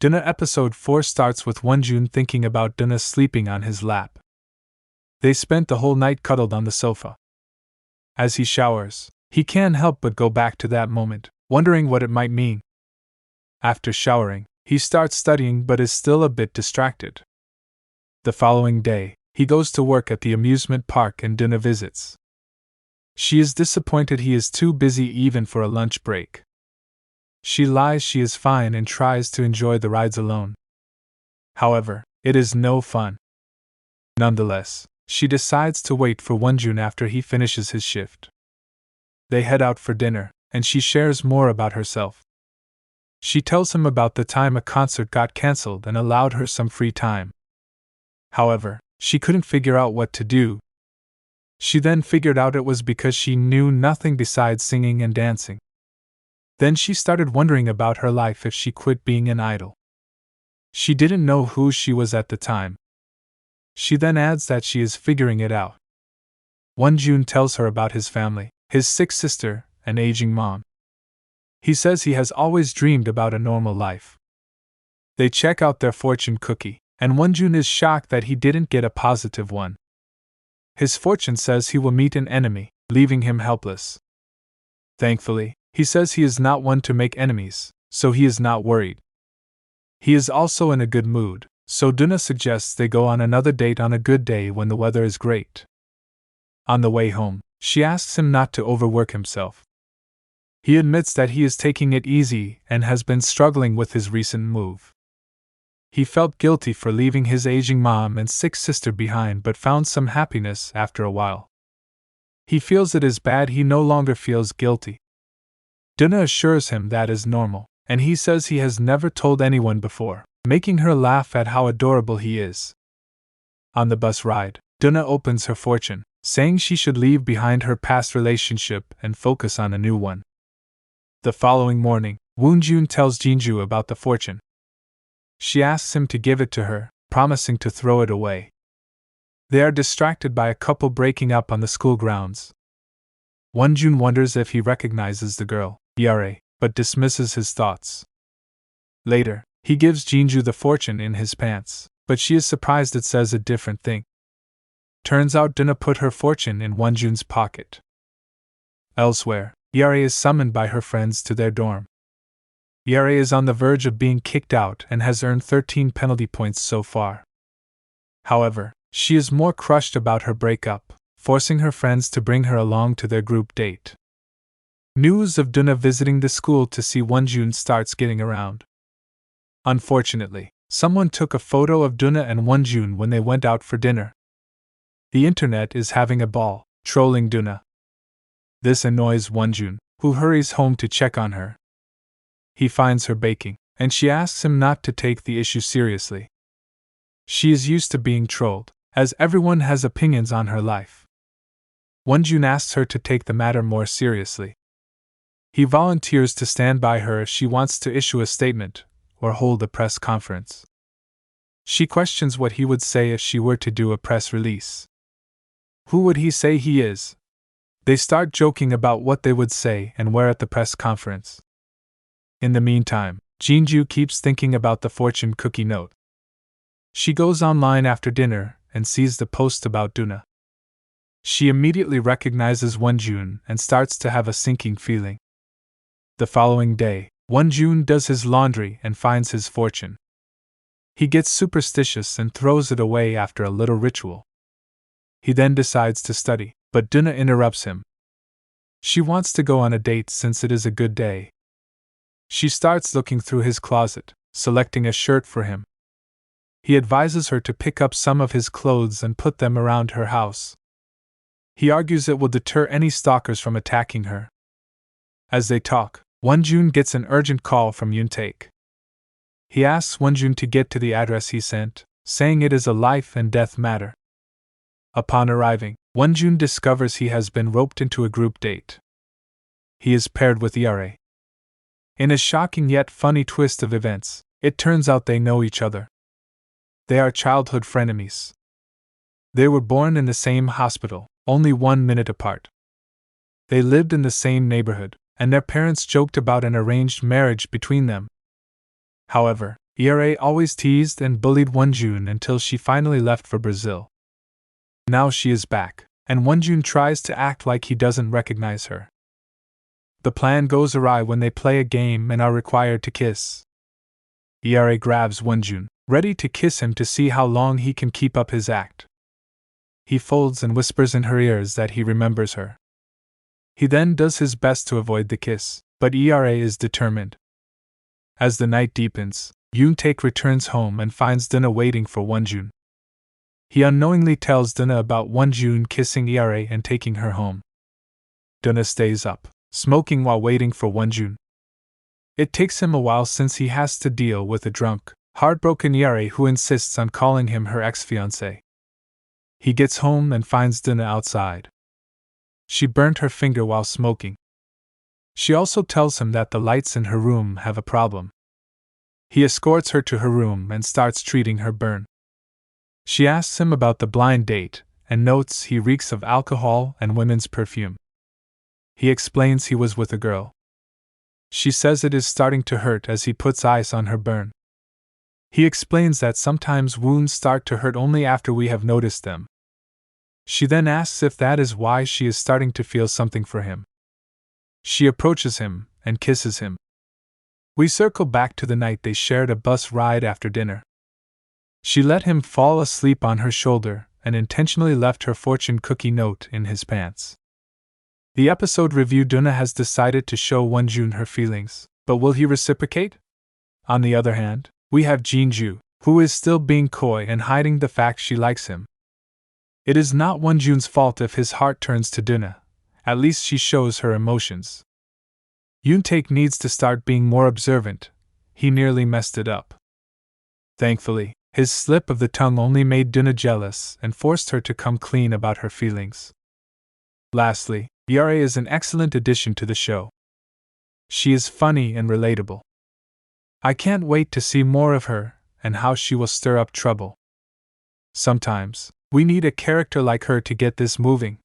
Doona episode 4 starts with Wonjun thinking about Doona sleeping on his lap. They spent the whole night cuddled on the sofa. As he showers, he can't help but go back to that moment, wondering what it might mean. After showering, he starts studying but is still a bit distracted. The following day, he goes to work at the amusement park and Doona visits. She is disappointed he is too busy even for a lunch break. She lies she is fine and tries to enjoy the rides alone. However, it is no fun. Nonetheless, she decides to wait for Wonjun after he finishes his shift. They head out for dinner, and she shares more about herself. She tells him about the time a concert got cancelled and allowed her some free time. However, she couldn't figure out what to do. She then figured out it was because she knew nothing besides singing and dancing. Then she started wondering about her life if she quit being an idol. She didn't know who she was at the time. She then adds that she is figuring it out. Wonjun tells her about his family, his sick sister, and aging mom. He says he has always dreamed about a normal life. They check out their fortune cookie, and Wonjun is shocked that he didn't get a positive one. His fortune says he will meet an enemy, leaving him helpless. Thankfully, he says he is not one to make enemies, so he is not worried. He is also in a good mood, so Doona suggests they go on another date on a good day when the weather is great. On the way home, she asks him not to overwork himself. He admits that he is taking it easy and has been struggling with his recent move. He felt guilty for leaving his aging mom and sick sister behind but found some happiness after a while. He feels it is bad he no longer feels guilty. Doona assures him that is normal, and he says he has never told anyone before, making her laugh at how adorable he is. On the bus ride, Doona opens her fortune, saying she should leave behind her past relationship and focus on a new one. The following morning, Wonjun tells Jinju about the fortune. She asks him to give it to her, promising to throw it away. They are distracted by a couple breaking up on the school grounds. Wonjun wonders if he recognizes the girl, Yare, but dismisses his thoughts. Later, he gives Jinju the fortune in his pants, but she is surprised it says a different thing. Turns out Doona put her fortune in Wonjun's pocket. Elsewhere, Yare is summoned by her friends to their dorm. Yare is on the verge of being kicked out and has earned 13 penalty points so far. However, she is more crushed about her breakup, forcing her friends to bring her along to their group date. News of Doona visiting the school to see Wonjun starts getting around. Unfortunately, someone took a photo of Doona and Wonjun when they went out for dinner. The internet is having a ball, trolling Doona. This annoys Wonjun, who hurries home to check on her. He finds her baking, and she asks him not to take the issue seriously. She is used to being trolled, as everyone has opinions on her life. Wonjun asks her to take the matter more seriously. He volunteers to stand by her if she wants to issue a statement or hold a press conference. She questions what he would say if she were to do a press release. Who would he say he is? They start joking about what they would say and where at the press conference. In the meantime, Jinju keeps thinking about the fortune cookie note. She goes online after dinner and sees the post about Doona. She immediately recognizes Wonjun and starts to have a sinking feeling. The following day, Wonjun does his laundry and finds his fortune. He gets superstitious and throws it away after a little ritual. He then decides to study, but Doona interrupts him. She wants to go on a date since it is a good day. She starts looking through his closet, selecting a shirt for him. He advises her to pick up some of his clothes and put them around her house. He argues it will deter any stalkers from attacking her. As they talk, Wonjun gets an urgent call from Yoontaek. He asks Wonjun to get to the address he sent, saying it is a life and death matter. Upon arriving, Wonjun discovers he has been roped into a group date. He is paired with Yare. In a shocking yet funny twist of events, it turns out they know each other. They are childhood frenemies. They were born in the same hospital, only 1 minute apart. They lived in the same neighborhood, and their parents joked about an arranged marriage between them. However, Yare always teased and bullied Wonjun until she finally left for Brazil. Now she is back, and Wonjun tries to act like he doesn't recognize her. The plan goes awry when they play a game and are required to kiss. Yare grabs Wonjun, ready to kiss him to see how long he can keep up his act. He folds and whispers in her ears that he remembers her. He then does his best to avoid the kiss, but Yare is determined. As the night deepens, Yoon-taek returns home and finds Doona waiting for Wonjun. He unknowingly tells Doona about Wonjun kissing Yare and taking her home. Doona stays up, smoking while waiting for Wonjun. It takes him a while since he has to deal with a drunk, heartbroken Yare who insists on calling him her ex-fiancé. He gets home and finds Doona outside. She burnt her finger while smoking. She also tells him that the lights in her room have a problem. He escorts her to her room and starts treating her burn. She asks him about the blind date and notes he reeks of alcohol and women's perfume. He explains he was with a girl. She says it is starting to hurt as he puts ice on her burn. He explains that sometimes wounds start to hurt only after we have noticed them. She then asks if that is why she is starting to feel something for him. She approaches him and kisses him. We circle back to the night they shared a bus ride after dinner. She let him fall asleep on her shoulder and intentionally left her fortune cookie note in his pants. The episode review. Doona has decided to show Wonjun her feelings, but will he reciprocate? On the other hand, we have Jinju, who is still being coy and hiding the fact she likes him. It is not Wonjun's fault if his heart turns to Doona. At least she shows her emotions. Yoon-taek needs to start being more observant. He nearly messed it up. Thankfully, his slip of the tongue only made Doona jealous and forced her to come clean about her feelings. Lastly, Yare is an excellent addition to the show. She is funny and relatable. I can't wait to see more of her and how she will stir up trouble. Sometimes, we need a character like her to get this moving.